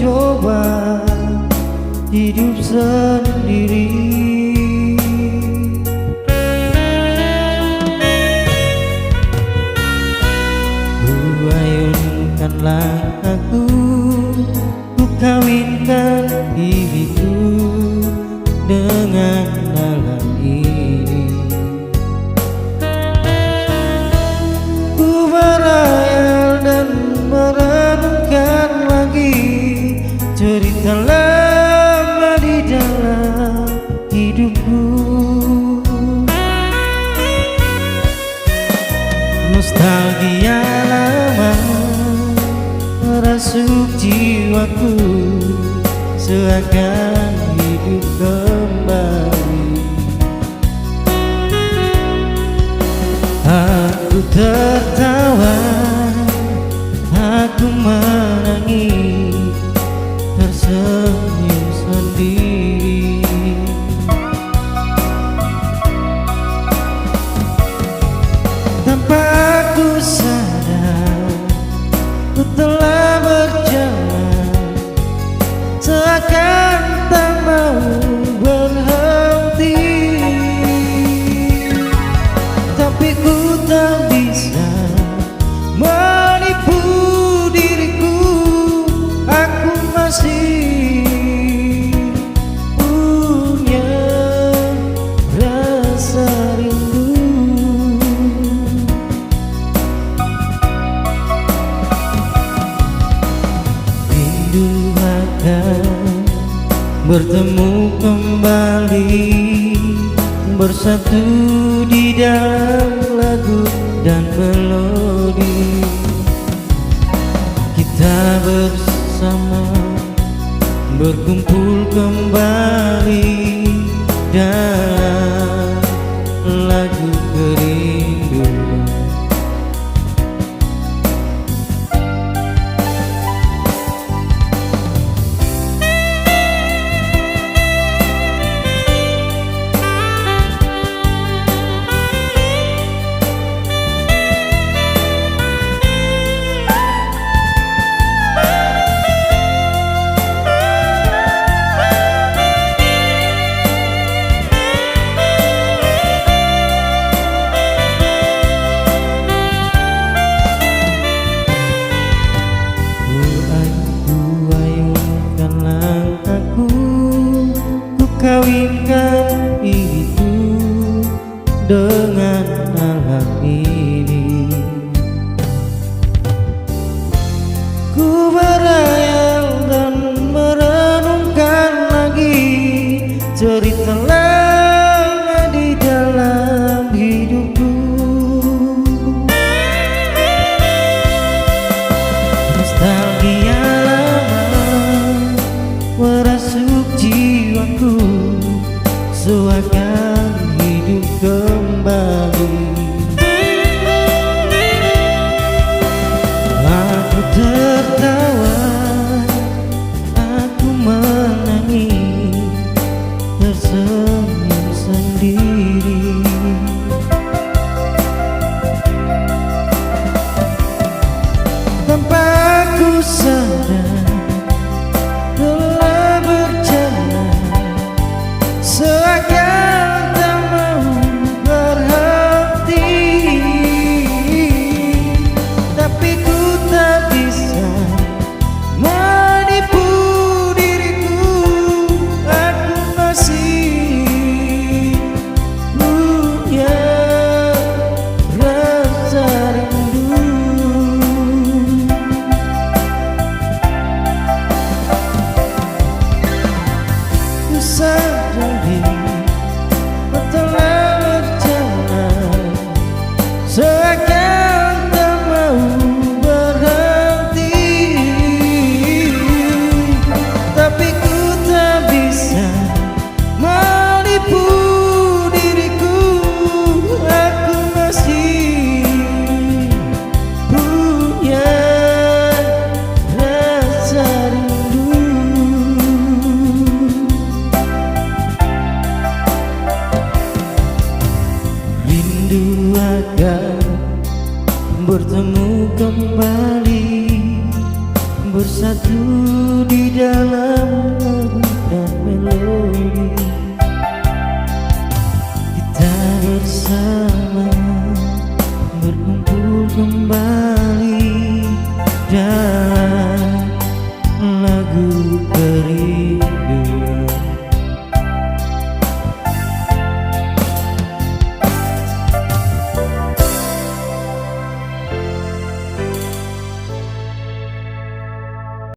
mencoba hidup sendiri. Ku ayunkanlah aku, ku kawinkan diriku dengan alam ini. Ku berayal dan merenungkan lagi cerita lama di dalam hidupku. Nostalgia lama merasuk jiwaku, seakan hidup kembali. Aku tertawa, aku menangis, tersenyum sendiri. Tanpa aku sadar, ku telah berjalan, seakan tak mau berhenti. Tapi ku tak bisa menipu diriku, aku masih punya rasa rindu. Rindu akan bertemu kembali, bersatu di dalam lagu dan melodi. Kita bersama berkumpul kembali dalam lagu kerinduan. Kawinkan diriku dengan alam ini. Ku berayal dan merenungkan lagi cerita lama di dalam hidupku. Nostalgia lama merasuk jiwaku, seakan hidup kembali. Aku tertawa, aku menangis, tersenyum sendiri. Tanpa aku sadar, telah berjalan, seakan tak mau berhenti. Tapi ku tak bisa menipu diriku, aku masih punya rasa rindu. Ku sadari telah berjalan, seakan tak mau berhenti. Tapi ku tak bisa menipu diriku, aku masih punya rasa rindu. Rindu akan bertemu kembali, bersatu di dalam lagu dan melodi. Kita bersama berkumpul kembali dan